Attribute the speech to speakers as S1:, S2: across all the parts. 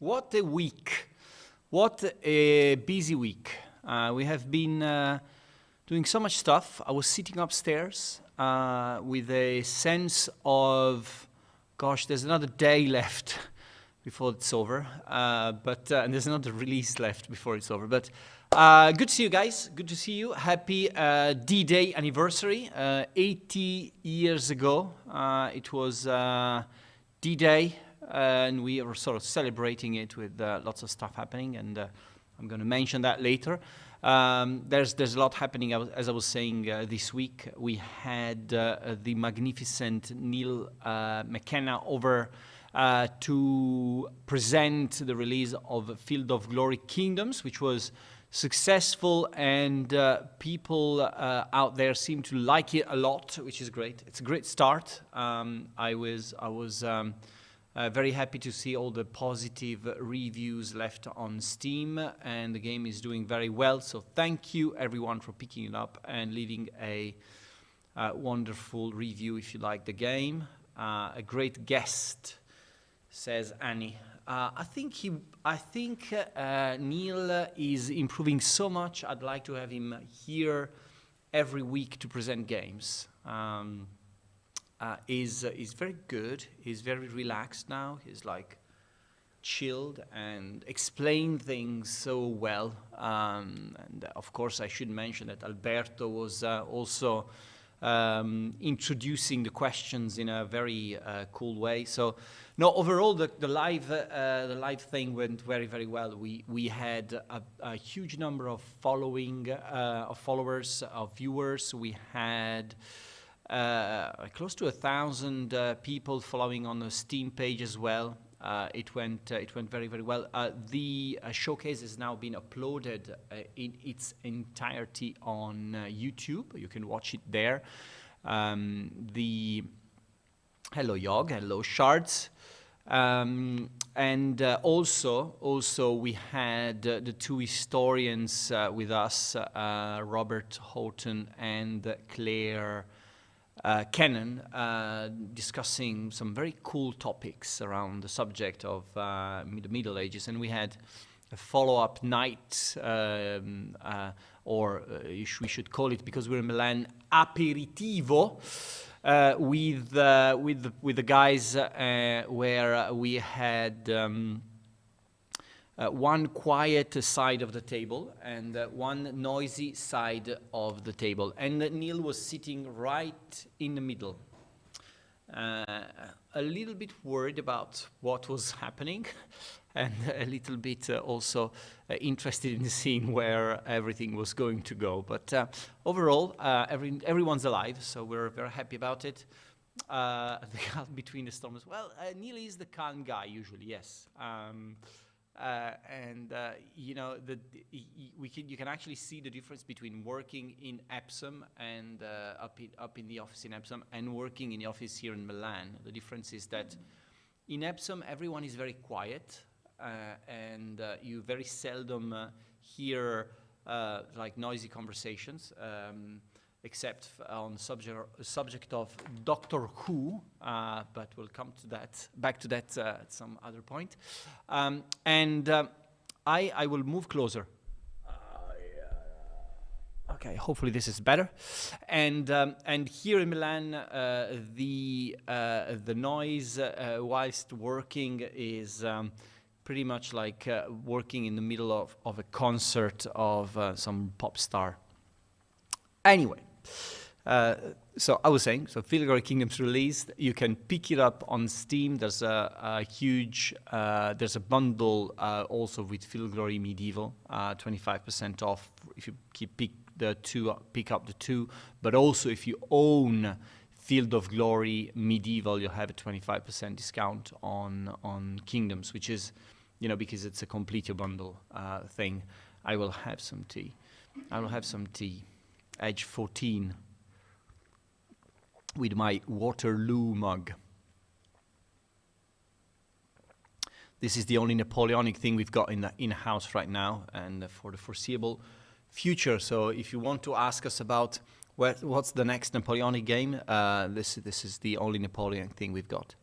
S1: What a week. What a busy week. We have been doing so much stuff. I was sitting upstairs with a sense of, gosh, there's another day left before it's over. And there's another release left before it's over. But good to see you guys. Good to see you. Happy D-Day anniversary. 80 years ago, it was D-Day. And we are sort of celebrating it with lots of stuff happening, and I'm going to mention that later. There's a lot happening, as I was saying, this week. We had the magnificent Neil McKenna over to present the release of Field of Glory Kingdoms, which was successful, and people out there seem to like it a lot, which is great. It's a great start. I was very happy to see all the positive reviews left on Steam, and the game is doing very well. So thank you everyone for picking it up and leaving a wonderful review if you like the game. A great guest, says Annie. I think Neil is improving so much. I'd like to have him here every week to present games. Is very good. He's very relaxed now. He's like chilled and explain things so well. And of course, I should mention that Alberto was also introducing the questions in a very cool way. So, no, overall, the live thing went very, very well. We had a huge number of followers, of viewers. We had close to 1,000 people following on the Steam page as well. It went very, very well. The showcase has now been uploaded in its entirety on YouTube. You can watch it there. Hello Yog, hello Shards. Also we had the two historians with us, Robert Houghton and Claire Cannon, discussing some very cool topics around the subject of the Middle Ages, and we had a follow-up night, or we should call it, because we're in Milan, aperitivo, with the guys, where we had one quiet side of the table and one noisy side of the table. And Neil was sitting right in the middle. A little bit worried about what was happening, and a little bit also interested in seeing where everything was going to go. But overall, everyone's alive, so we're very happy about it. Between the storms. Well, Neil is the calm guy usually, yes. You know, you can actually see the difference between working in Epsom and up in the office in Epsom and working in the office here in Milan. The difference is that in Epsom everyone is very quiet, and you very seldom hear like noisy conversations, except on the subject of Doctor Who, but we'll come to that, back to that at some other point. I will move closer. Okay, hopefully this is better. And here in Milan, the noise whilst working is pretty much like working in the middle of a concert of some pop star. Anyway. So I was saying, so Field of Glory Kingdoms released. You can pick it up on Steam. There's a huge, there's a bundle also with Field of Glory Medieval, 25% off if you pick up the two. But also if you own Field of Glory Medieval, you'll have a 25% discount on Kingdoms, which is, you know, because it's a complete bundle thing. I will have some tea. Edge 14 with my Waterloo mug. This is the only Napoleonic thing we've got in the house right now, and for the foreseeable future. So if you want to ask us about what's the next Napoleonic game, this is the only Napoleonic thing we've got.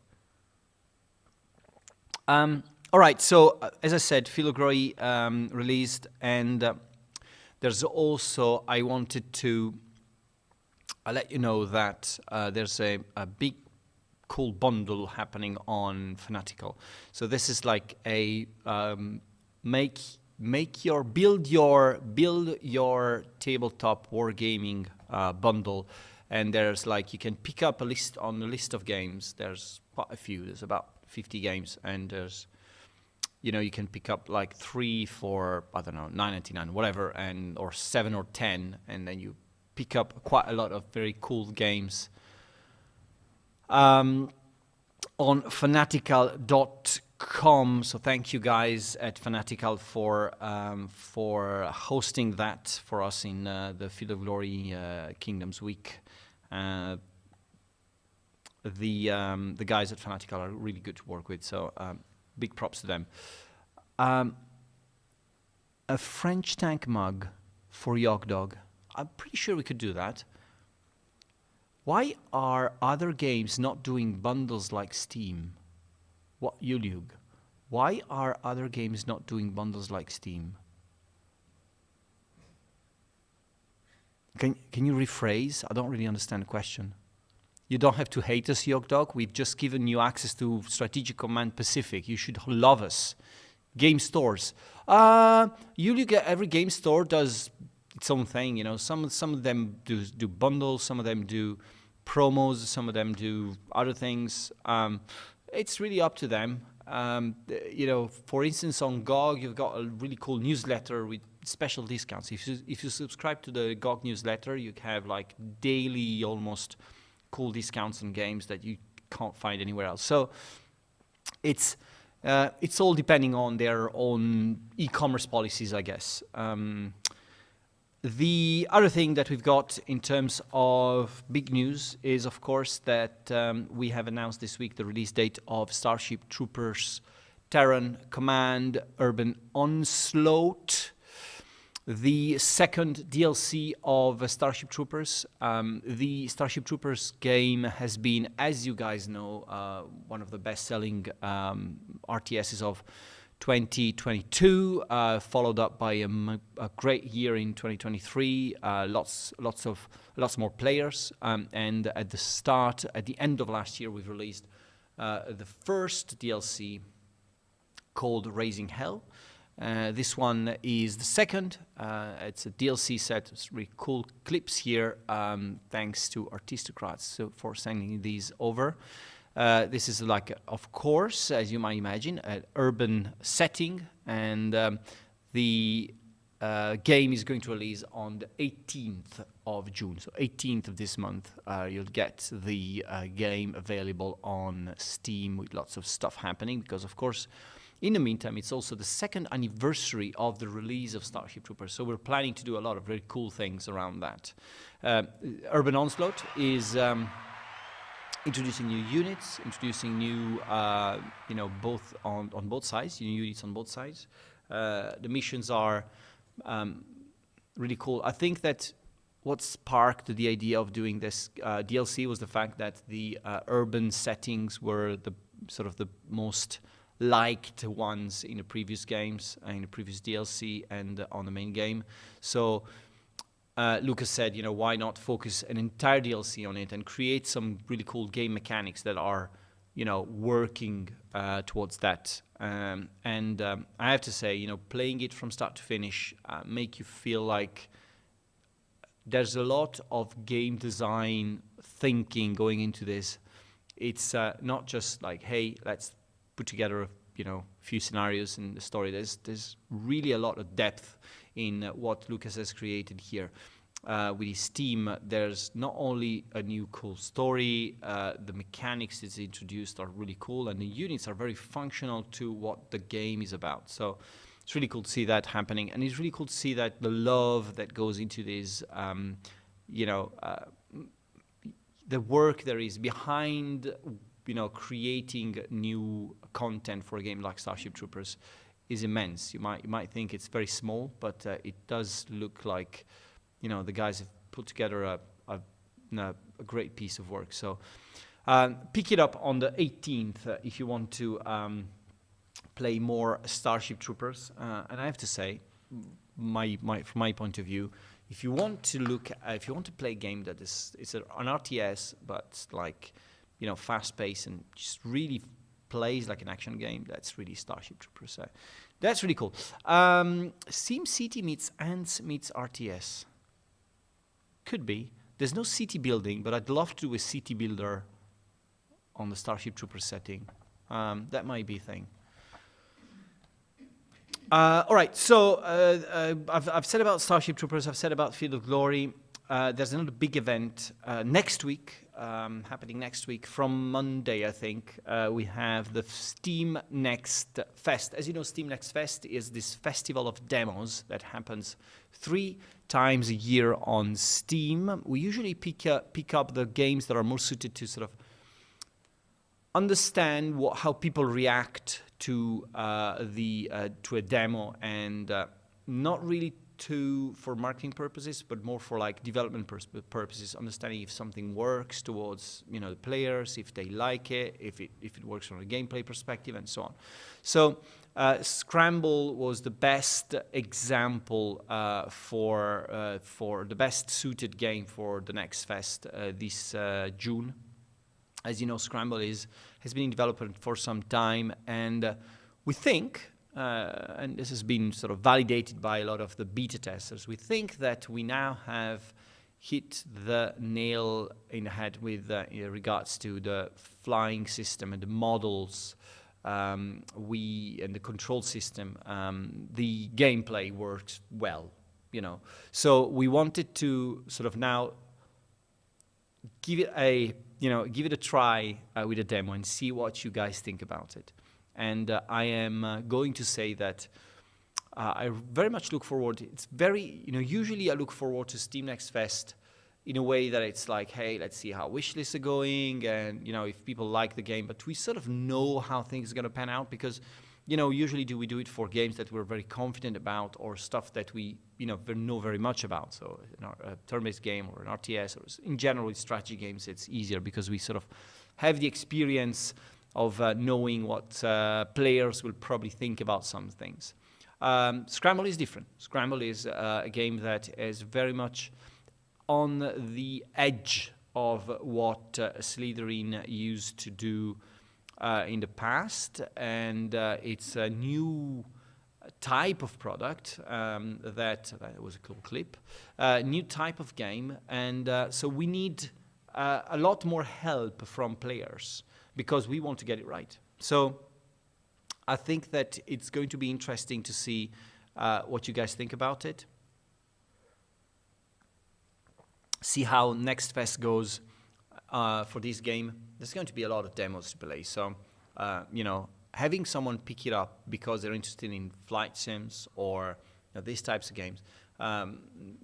S1: All right, so as I said, Philo Glory released, and there's also, I wanted to let you know that there's a big cool bundle happening on Fanatical. So this is like a build your tabletop wargaming bundle, and there's like you can pick up a list on a list of games. There's quite a few. There's about 50 games, and there's you can pick up like 3 for I don't know $9.99 whatever, and or 7 or 10, and then you pick up quite a lot of very cool games on fanatical.com. So thank you guys at Fanatical for hosting that for us in the Field of Glory Kingdoms Week. The guys at Fanatical are really good to work with, so big props to them. A French tank mug for Yog Dog. I'm pretty sure we could do that. Why are other games not doing bundles like Steam? What, Yuliug? Why are other games not doing bundles like Steam? Can you rephrase? I don't really understand the question. You don't have to hate us, Yog Dog. We've just given you access to Strategic Command Pacific. You should love us. Game stores. Yuliug, every game store does its own thing, Some of them do bundles, some of them do promos, some of them do other things. It's really up to them. For instance, on GOG, you've got a really cool newsletter with special discounts. If you subscribe to the GOG newsletter, you have like daily, almost cool discounts on games that you can't find anywhere else. So it's all depending on their own e-commerce policies, I guess. The other thing that we've got in terms of big news is, of course, that we have announced this week the release date of Starship Troopers Terran Command Urban Onslaught, the second DLC of Starship Troopers. The Starship Troopers game has been, as you guys know, one of the best-selling RTSs of 2022, followed up by a great year in 2023. Lots more players, and at the end of last year, we've released the first DLC called Raising Hell. This one is the second. It's a DLC set. It's really cool clips here. Thanks to Artistocrats for sending these over. This is like, of course, as you might imagine, an urban setting, and the game is going to release on the 18th of June. So 18th of this month, you'll get the game available on Steam with lots of stuff happening, because, of course, in the meantime, it's also the second anniversary of the release of Starship Troopers, so we're planning to do a lot of very cool things around that. Urban Onslaught is introducing new units, introducing new, both on both sides, new units on both sides. The missions are really cool. I think that what sparked the idea of doing this DLC was the fact that the urban settings were the sort of the most liked ones in the previous games, in the previous DLC, and on the main game. So Lucas said, why not focus an entire DLC on it and create some really cool game mechanics that are, working towards that. And I have to say, playing it from start to finish make you feel like there's a lot of game design thinking going into this. It's not just like, hey, let's put together a few scenarios in the story. There's really a lot of depth in what Lucas has created here. With his team, there's not only a new cool story, the mechanics that's introduced are really cool, and the units are very functional to what the game is about. So it's really cool to see that happening, and it's really cool to see that the love that goes into this, the work there is behind creating new content for a game like Starship Troopers is immense. You might think it's very small, but it does look like, the guys have put together a great piece of work. So pick it up on the 18th if you want to play more Starship Troopers. And I have to say, from my point of view, if you want to play a game that it's an RTS, but like, fast-paced and just really plays like an action game, that's really Starship Troopers. So that's really cool. SimCity meets Ants meets RTS. Could be. There's no city building, but I'd love to do a city builder on the Starship Troopers setting. That might be a thing. All right, so I've said about Starship Troopers, I've said about Field of Glory. There's another big event next week, happening next week from Monday, I think. We have the Steam Next Fest. As you know, Steam Next Fest is this festival of demos that happens 3 times a year on Steam. We usually pick up the games that are more suited to sort of understand how people react to to a demo, and not really for marketing purposes, but more for like development purposes, understanding if something works towards the players, if they like it, if it works from a gameplay perspective, and so on. So Scramble was the best example for the best suited game for the Next Fest this June. As you know, Scramble has been in development for some time, and we think, and this has been sort of validated by a lot of the beta testers, we think that we now have hit the nail in the head with in regards to the flying system and the models, and the control system. The gameplay works well, So we wanted to sort of now give it a try with a demo and see what you guys think about it. And I am going to say that I very much look forward. It's very, usually I look forward to Steam Next Fest in a way that it's like, hey, let's see how wish lists are going, and if people like the game. But we sort of know how things are going to pan out because, usually we do it for games that we're very confident about or stuff that we know very much about. So a turn-based game or an RTS, or in general with strategy games, it's easier because we sort of have the experience of knowing what players will probably think about some things. Scramble is different. Scramble is a game that is very much on the edge of what Slitherine used to do in the past, and it's a new type of product that was a cool clip, new type of game, and so we need a lot more help from players because we want to get it right. So I think that it's going to be interesting to see what you guys think about it. See how Next Fest goes for this game. There's going to be a lot of demos to play. So, having someone pick it up because they're interested in flight sims or these types of games.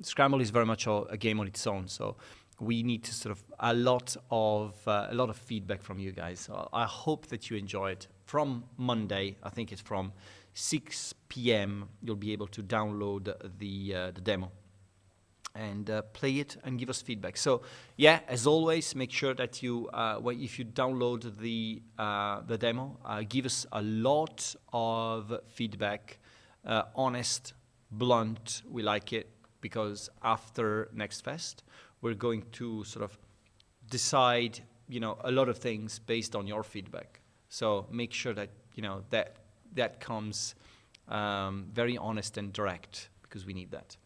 S1: Scramble is very much a game on its own. So we need to sort of a lot of feedback from you guys. So I hope that you enjoy it. From Monday, I think it's from 6 p.m. You'll be able to download the demo and play it and give us feedback. So yeah, as always, make sure that you, if you download the demo, give us a lot of feedback, honest, blunt. We like it because after Next Fest, we're going to sort of decide, a lot of things based on your feedback. So make sure that that comes very honest and direct because we need that.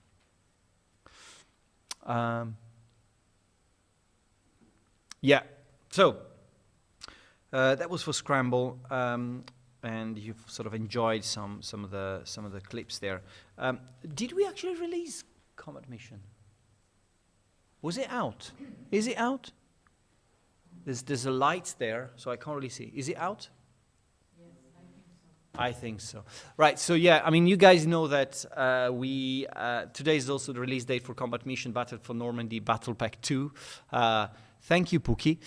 S1: Yeah, so that was for Scramble, and you've sort of enjoyed some of the clips there. Did we actually release Combat Mission? Was it out? Is it out? There's a light there, so I can't really see. Is it out?
S2: Yes,
S1: I think so. Right, so yeah, I mean, you guys know that today is also the release date for Combat Mission Battle for Normandy Battle Pack 2. Thank you, Pookie.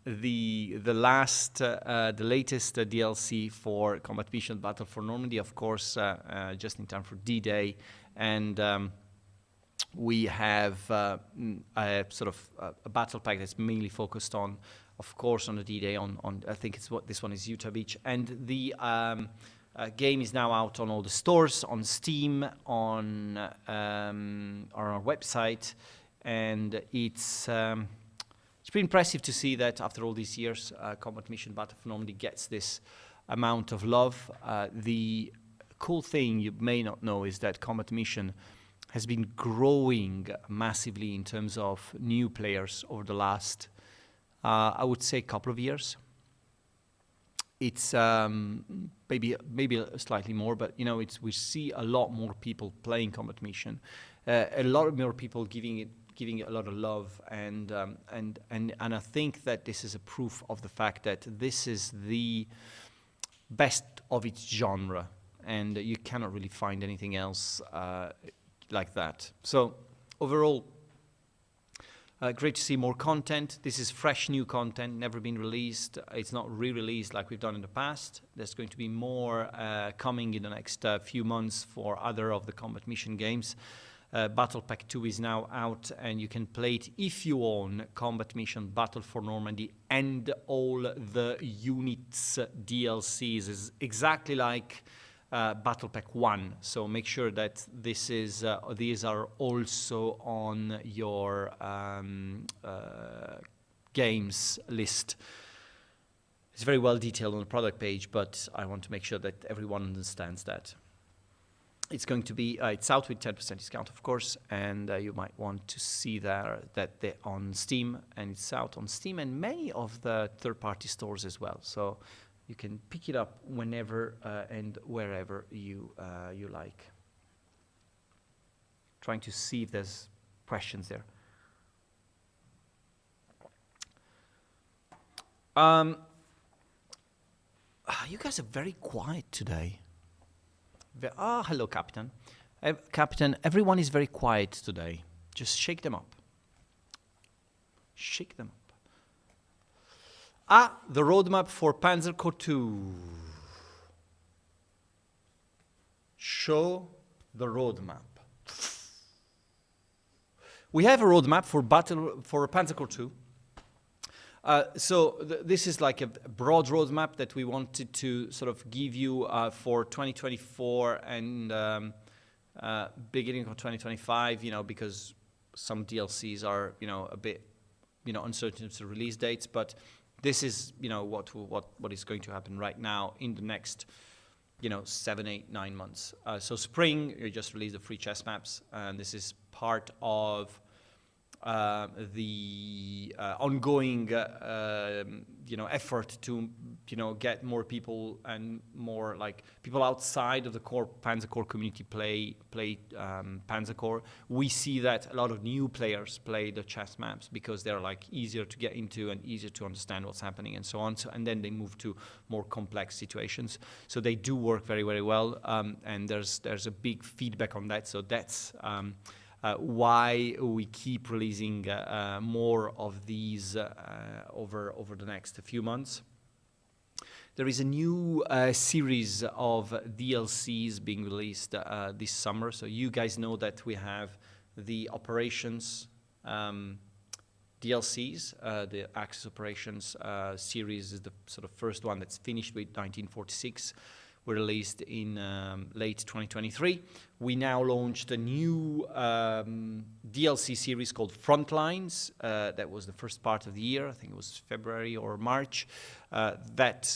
S1: The latest DLC for Combat Mission Battle for Normandy, of course, just in time for D-Day, and We have a sort of a battle pack that's mainly focused on, of course, on the D-Day. On I think it's what this one is, Utah Beach, and the game is now out on all the stores, on Steam, on our website, and it's pretty impressive to see that after all these years, Combat Mission Battle for Normandy gets this amount of love. The cool thing you may not know is that Combat Mission has been growing massively in terms of new players over the last, I would say, couple of years. It's maybe slightly more, but you know, we see a lot more people playing Combat Mission, a lot more people giving it a lot of love, and I think that this is a proof of the fact that this is the best of its genre, and you cannot really find anything else like that. So overall, great to see more content. This is fresh new content, never been released. It's not re-released like we've done in the past. There's going to be more coming in the next few months for other of the Combat Mission games. Battle Pack 2 is now out, and you can play it if you own Combat Mission Battle for Normandy and all the units DLCs. It's exactly like Battle Pack 1, so make sure that these are also on your games list. It's very well detailed on the product page, but I want to make sure that everyone understands that. It's going to be, it's out with 10% discount, of course, and you might want to see that they're on Steam, and it's out on Steam and many of the third-party stores as well. So you can pick it up whenever and wherever you like. Trying to see if there's questions there. You guys are very quiet today. Hello, Captain. Captain, everyone is very quiet today. Just shake them up. Shake them up. The roadmap for Panzer Corps 2. Show the roadmap. We have a roadmap for Panzer Corps 2. This is like a broad roadmap that we wanted to sort of give you for 2024 and beginning of 2025, you know, because some DLCs are, you know, a bit, you know, uncertain as to release dates, but this is, you know, what is going to happen right now in the next, you know, 7, 8, 9 months. So spring, you just released the free chess maps, and this is part of the ongoing, you know, effort to, you know, get more people and more like people outside of the core Panzer Corps community play Panzer Corps. We see that a lot of new players play the chess maps because they're like easier to get into and easier to understand what's happening and so on. So, and then they move to more complex situations. So they do work very, very well, and there's a big feedback on that. So that's why we keep releasing more of these over the next few months. There is a new series of DLCs being released this summer. So you guys know that we have the Operations DLCs. The Axis Operations series is the sort of first one that's finished with 1946. Were released in late 2023. We now launched a new DLC series called Frontlines. That was the first part of the year. I think it was February or March. That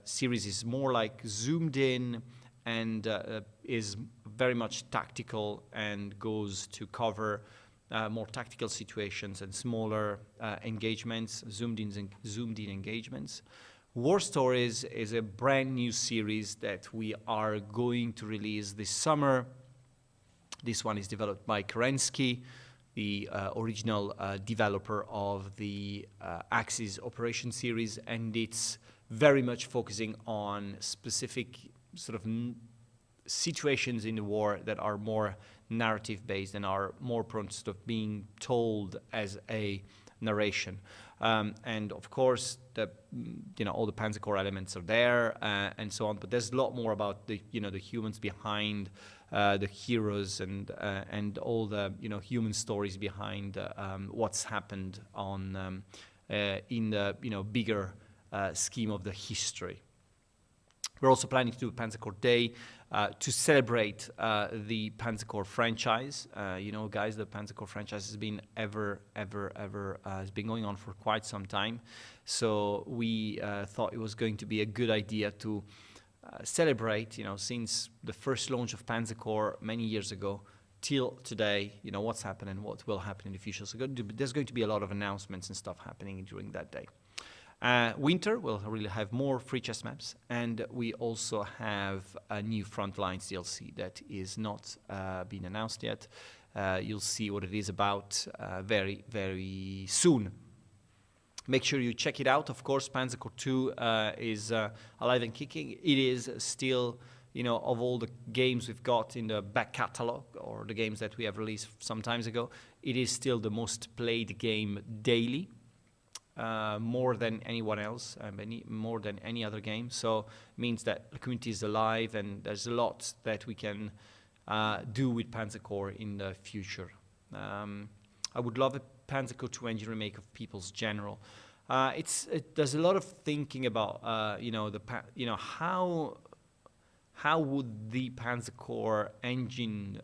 S1: series is more like zoomed in and is very much tactical and goes to cover more tactical situations and smaller engagements, zoomed in engagements. War Stories is a brand new series that we are going to release this summer. This one is developed by Kerensky, the original developer of the Axis Operation series, and it's very much focusing on specific sort of situations in the war that are more narrative-based and are more prone to sort of being told as a narration. And of course, all the Panzer Corps elements are there and so on. But there's a lot more about the humans behind the heroes and all the human stories behind what's happened on in the bigger scheme of the history. We're also planning to do a Panzer Day to celebrate the Panzer franchise. Guys, the Panzer franchise has been has been going on for quite some time. So we thought it was going to be a good idea to celebrate, since the first launch of Panzer many years ago till today, what's happened and what will happen in the future. So there's going to be a lot of announcements and stuff happening during that day. Winter, we'll really have more free chess maps, and we also have a new Frontlines DLC that is not been announced yet. You'll see what it is about very, very soon. Make sure you check it out. Of course, Panzer 2 is alive and kicking. It is still, of all the games we've got in the back catalog, or the games that we have released some times ago, it is still the most played game daily. More than anyone else, more than any other game. So it means that the community is alive, and there's a lot that we can do with Panzer in the future. I would love a Panzer 2 engine remake of People's General. There's a lot of thinking about how would the Panzer engine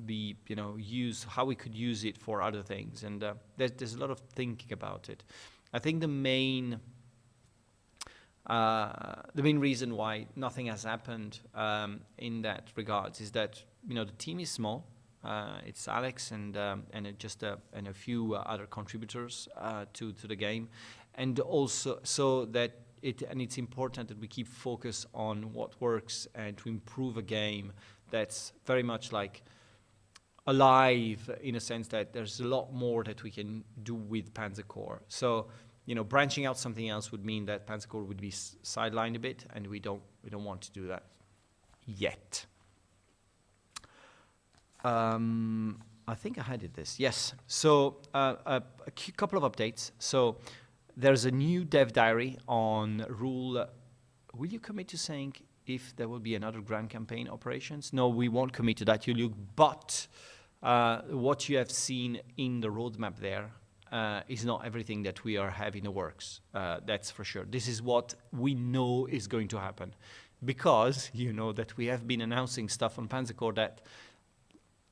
S1: be used, how we could use it for other things, and there's a lot of thinking about it. I think the main reason why nothing has happened in that regards is that the team is small. It's Alex and a few other contributors to the game, and also so that it's important that we keep focus on what works and to improve a game that's very much like alive, in a sense that there's a lot more that we can do with Panzer. So branching out something else would mean that Panzer would be sidelined a bit, and we don't want to do that yet. I think I had this. Yes. So a couple of updates. So there's a new dev diary on rule. Will you commit to saying if there will be another grand campaign operations? No, we won't commit to that, Yuliuk. But what you have seen in the roadmap there is not everything that we are having in the works. That's for sure. This is what we know is going to happen, because that we have been announcing stuff on Panzer that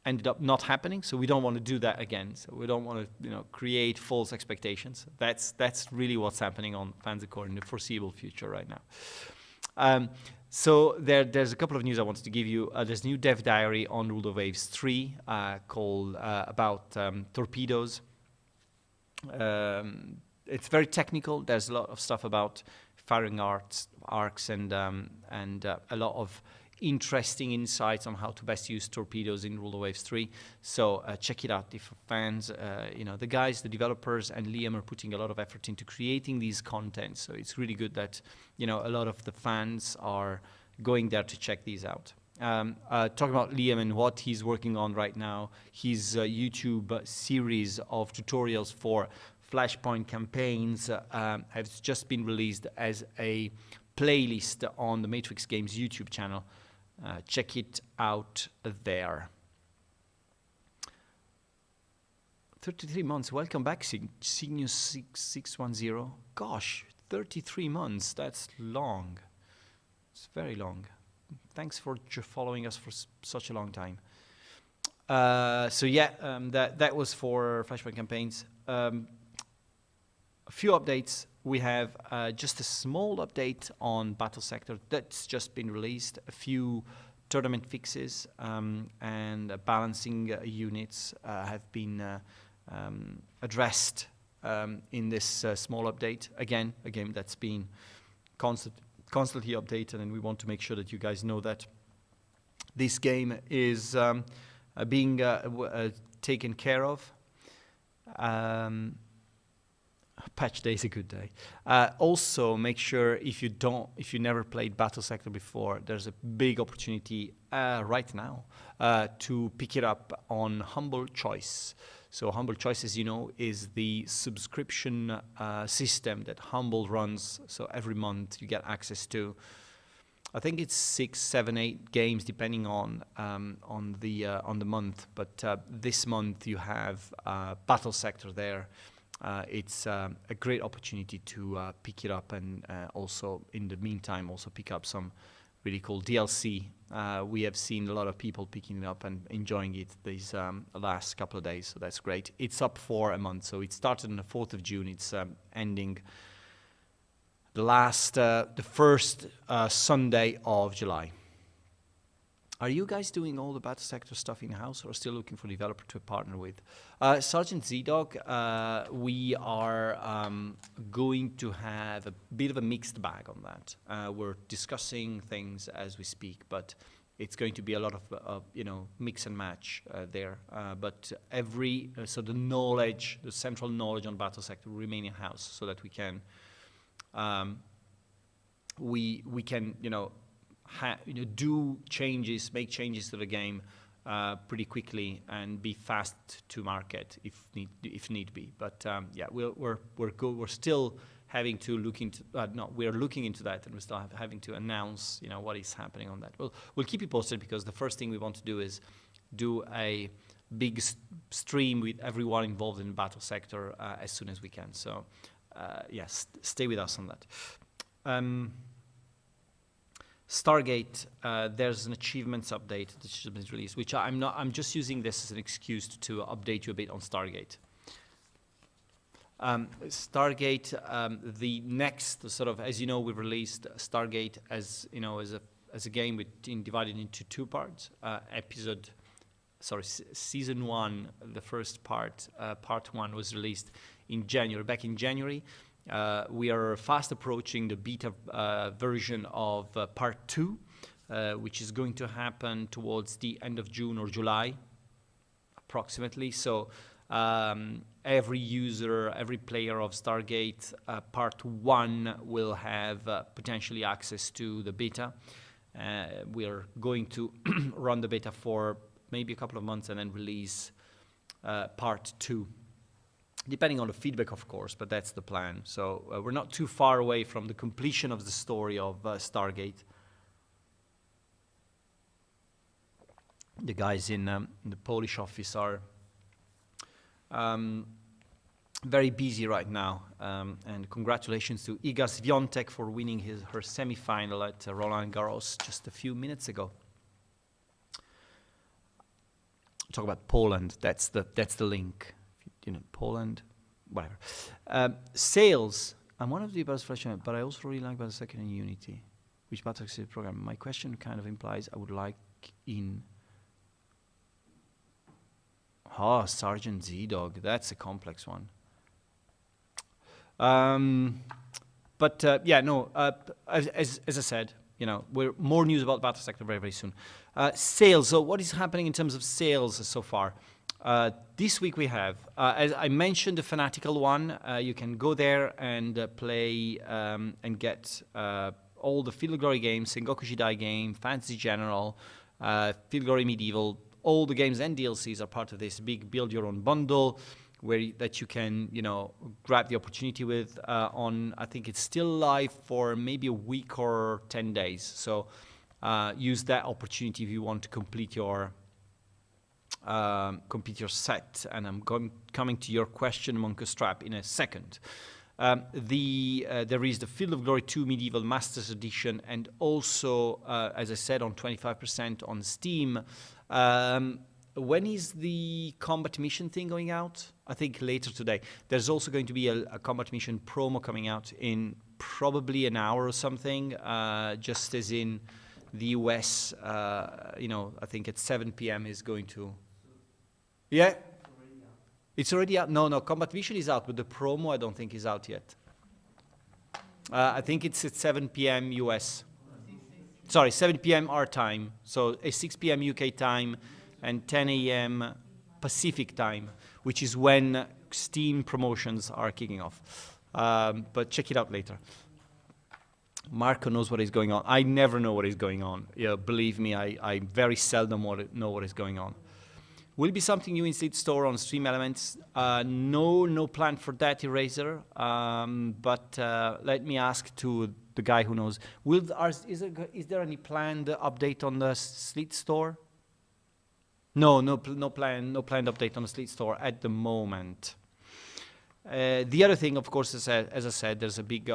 S1: ended up not happening, so we don't want to do that again. So we don't want to, create false expectations. That's really what's happening on Panzer in the foreseeable future right now. So there's a couple of news I wanted to give you. There's a new dev diary on Rule of Waves 3 called about torpedoes. It's very technical. There's a lot of stuff about firing arcs and a lot of interesting insights on how to best use torpedoes in Rule of Waves 3. So check it out if fans, the guys, the developers, and Liam are putting a lot of effort into creating these contents. So it's really good that, a lot of the fans are going there to check these out. Talking about Liam and what he's working on right now, his YouTube series of tutorials for Flashpoint campaigns has just been released as a playlist on the Matrix Games YouTube channel. Check it out there. 33 months. Welcome back, Cygnus610. Gosh, 33 months. That's long. It's very long. Thanks for following us for such a long time. So yeah, that was for Flashpoint campaigns. A few updates. We have just a small update on Battle Sector that's just been released. A few tournament fixes and balancing units have been addressed in this small update. Again, a game that's been constantly updated, and we want to make sure that you guys know that this game is being taken care of. Patch day is a good day. Also, make sure if you never played Battle Sector before, there's a big opportunity right now to pick it up on Humble Choice. So Humble Choice, as you know, is the subscription system that Humble runs. So every month you get access to I think it's 6, 7, 8 games depending on the month. But this month you have Battle Sector there. It's a great opportunity to pick it up, and also in the meantime also pick up some really cool DLC. We have seen a lot of people picking it up and enjoying it these last couple of days, so that's great. It's up for a month, so it started on the 4th of June. It's ending the first Sunday of July. Are you guys doing all the Battle Sector stuff in-house, or still looking for a developer to partner with? Sergeant Z-Dog, we are going to have a bit of a mixed bag on that. We're discussing things as we speak, but it's going to be a lot of mix and match there. But so the knowledge, the central knowledge on Battle Sector will remain in-house, so that we can we can do changes, make changes to the game pretty quickly, and be fast to market if need be. But yeah, we're still having to look into we're looking into that, and we're still having to announce what is happening on that. We'll keep you posted, because the first thing we want to do is do a big stream with everyone involved in Battle Sector as soon as we can. So yes, stay with us on that. Stargate, there's an achievements update that has been released, which I'm just using this as an excuse to update you a bit on Stargate. Stargate, the next sort of, as you know, we've released Stargate as a game divided into 2 parts. Season 1, the first part, part 1 was released back in January. We are fast approaching the beta version of part 2, which is going to happen towards the end of June or July, approximately. So every user, every player of Stargate part 1 will have potentially access to the beta. We are going to run the beta for maybe a couple of months and then release part 2. Depending on the feedback, of course, but that's the plan. So we're not too far away from the completion of the story of Stargate. The guys in the Polish office are very busy right now. And congratulations to Iga Świątek for winning her semi-final at Roland Garros just a few minutes ago. Talk about Poland. That's the link. Poland, whatever. Sales. I'm one of the best freshman, but I also really like Battle Sector and Unity, which Battle Sector program. My question kind of implies I would like in. Sergeant Z-Dog. That's a complex one. Yeah, no. As I said, we're more news about Battle Sector very, very soon. Sales. So what is happening in terms of sales so far? This week we have, as I mentioned, the Fanatical one. You can go there and play and get all the Field of Glory games, Sengoku Jidai game, Fantasy General, Field of Glory Medieval. All the games and DLCs are part of this big build your own bundle that you can, grab the opportunity with on, I think it's still live for maybe a week or 10 days. So use that opportunity if you want to complete your set, and I'm coming to your question, Monka Strap, in a second. There is the Field of Glory 2 Medieval Masters Edition, and also, as I said, on 25% on Steam. When is the combat mission thing going out? I think later today. There's also going to be a combat mission promo coming out in probably an hour or something, just as in the US, I think at 7 p.m. is going to... Yeah? It's already out. No, Combat Mission is out, but the promo I don't think is out yet. I think it's at 7 p.m. US. Sorry, 7 p.m. our time. So 6 p.m. UK time and 10 a.m. Pacific time, which is when Steam promotions are kicking off. But check it out later. Marco knows what is going on. I never know what is going on. Yeah, believe me, I very seldom know what is going on. Will be something new in Slate Store on Stream Elements. No plan for that, Eraser. But let me ask to the guy who knows. Is there any planned update on the Sleet store? No planned update on the Sleet store at the moment. The other thing, of course, is, as I said, there's a big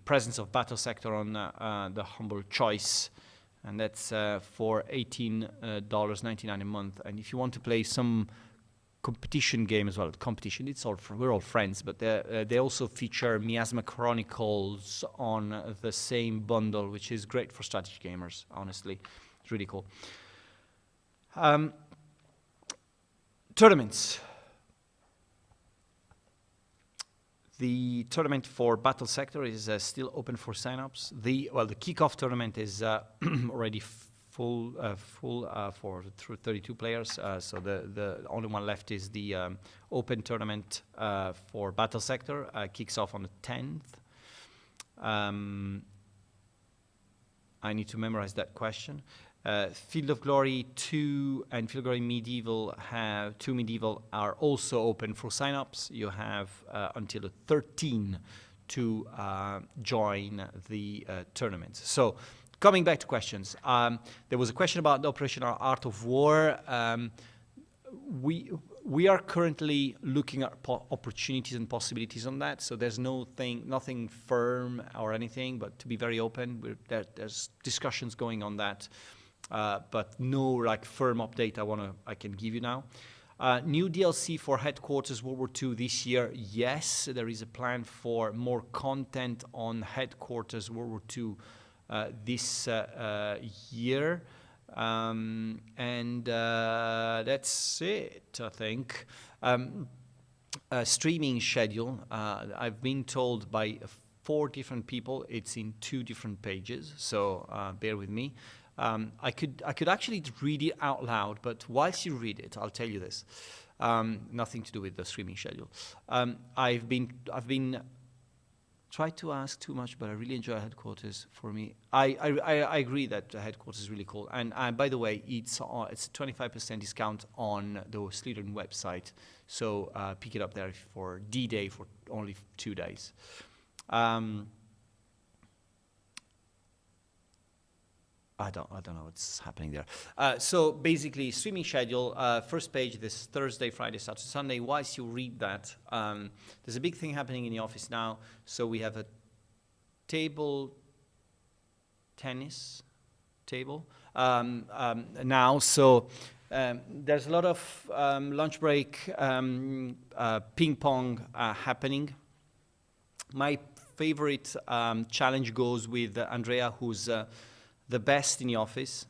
S1: presence of Battle Sector on the Humble Choice, and that's for $18.99 a month. And if you want to play some competition game as well, we're all friends, but they also feature Miasma Chronicles on the same bundle, which is great for strategy gamers. Honestly, it's really cool. Tournaments. The tournament for Battle Sector is still open for signups. The kickoff tournament is already full for 32 players. So the only one left is the open tournament for Battle Sector. Kicks off on the 10th. I need to memorize that question. Field of Glory 2 and Field of Glory Medieval are also open for signups. You have until the 13th to join the tournament. So, coming back to questions, there was a question about the Operational Art of War. We are currently looking at opportunities and possibilities on that. So there's nothing firm or anything, but to be very open, there's discussions going on that. But no like firm update I can give you now. New DLC for Headquarters World War II this year. Yes, there is a plan for more content on Headquarters World War II this year. And that's it, I think. Streaming schedule. I've been told by 4 different people it's in 2 different pages, so bear with me. I could actually read it out loud, but whilst you read it, I'll tell you this. Nothing to do with the streaming schedule. I've been tried to ask too much, but I really enjoy Headquarters. For me, I agree that Headquarters is really cool. And by the way, it's a 25% discount on the Slitherine website. So pick it up there for D-Day for only 2 days. I don't know what's happening there. So basically, streaming schedule, first page this Thursday, Friday, Saturday, Sunday. Whilst you read that, there's a big thing happening in the office now. So we have a table tennis table now. So there's a lot of lunch break, ping pong happening. My favorite challenge goes with Andrea, who's the best in the office,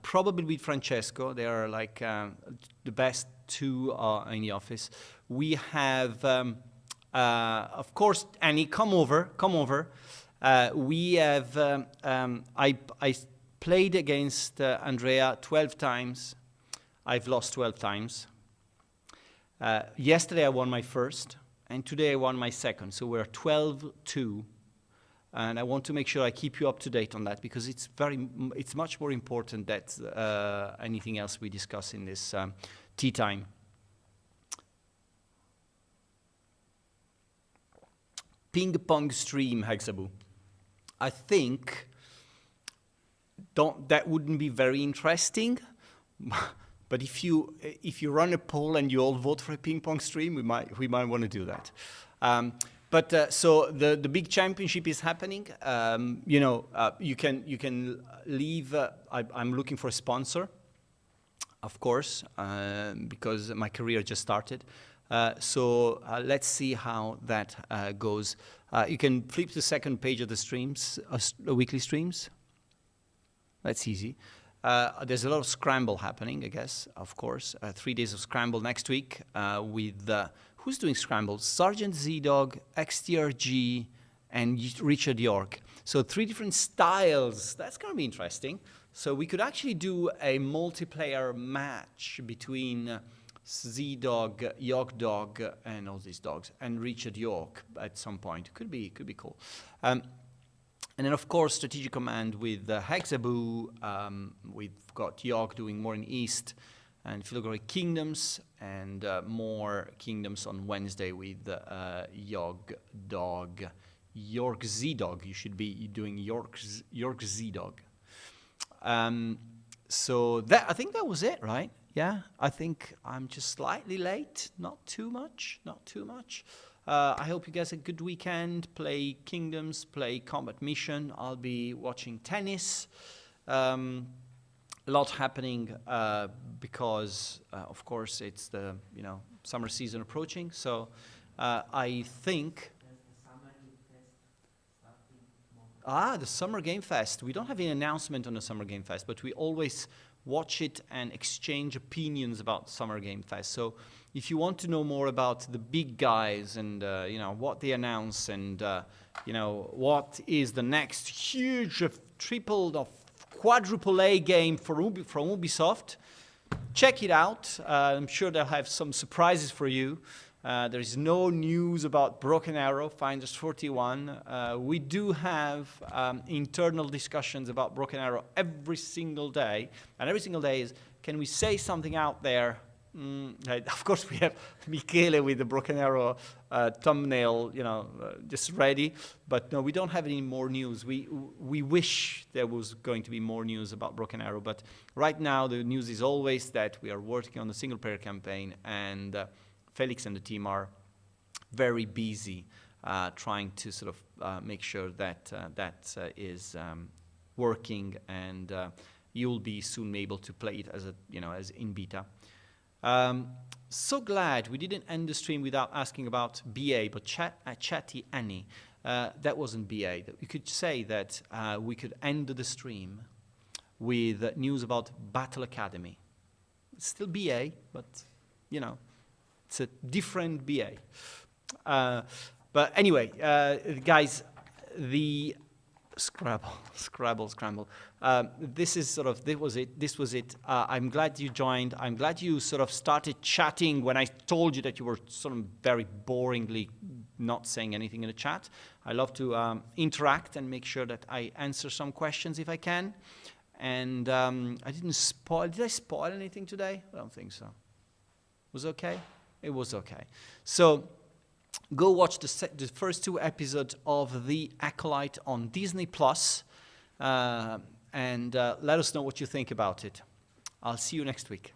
S1: probably with Francesco. They are like the best 2 in the office. We have, of course, Annie, come over. We have, I played against Andrea 12 times. I've lost 12 times. Yesterday I won my first, and today I won my second. So we're 12-2. And I want to make sure I keep you up to date on that, because it's much more important than anything else we discuss in this tea time. Ping pong stream, Hexabu. I think that wouldn't be very interesting. But if you run a poll and you all vote for a ping pong stream, we might want to do that. But so the big championship is happening. You can leave. I'm looking for a sponsor, of course, because my career just started. So let's see how that goes. You can flip to the second page of the streams, weekly streams. That's easy. There's a lot of scramble happening, I guess, of course. 3 days of scramble next week with. Who's doing scrambles? Sergeant Z-Dog, XTRG, and Richard York. So 3 different styles. That's going to be interesting. So we could actually do a multiplayer match between Z-Dog, York Dog, and all these dogs, and Richard York at some point. Could be cool. And then, of course, Strategic Command with Hexabu. We've got York doing more in East, and Field of Glory Kingdoms, and more Kingdoms on Wednesday with Yog Dog, York Z Dog. You should be doing York Z Dog. So I think that was it, right? Yeah, I think I'm just slightly late. Not too much. I hope you guys had a good weekend. Play Kingdoms, play Combat Mission. I'll be watching tennis. A lot happening because, of course, it's the summer season approaching. So I think. The Summer Game Fest. We don't have any announcement on the Summer Game Fest, but we always watch it and exchange opinions about Summer Game Fest. So if you want to know more about the big guys and what they announce and what is the next huge quadruple A game from Ubisoft, check it out. I'm sure they'll have some surprises for you. There is no news about Broken Arrow, Finders 41. We do have internal discussions about Broken Arrow every single day. And every single day is, can we say something out there? Of course, we have Michele with the Broken Arrow thumbnail, just ready. But no, we don't have any more news. We wish there was going to be more news about Broken Arrow. But right now, the news is always that we are working on the single-player campaign, and Felix and the team are very busy trying to sort of make sure that that is working, and you'll be soon able to play it as in beta. So glad we didn't end the stream without asking about BA, but Chatty Annie, that wasn't BA. We could say that we could end the stream with news about Battle Academy. It's still BA, but it's a different BA. But anyway, guys, the Scramble. This was it. I'm glad you joined. I'm glad you sort of started chatting when I told you that you were sort of very boringly not saying anything in the chat. I love to interact and make sure that I answer some questions if I can. And I didn't spoil. Did I spoil anything today? I don't think so. Was it okay? It was okay. So go watch the first 2 episodes of The Acolyte on Disney Plus, and let us know what you think about it. I'll see you next week.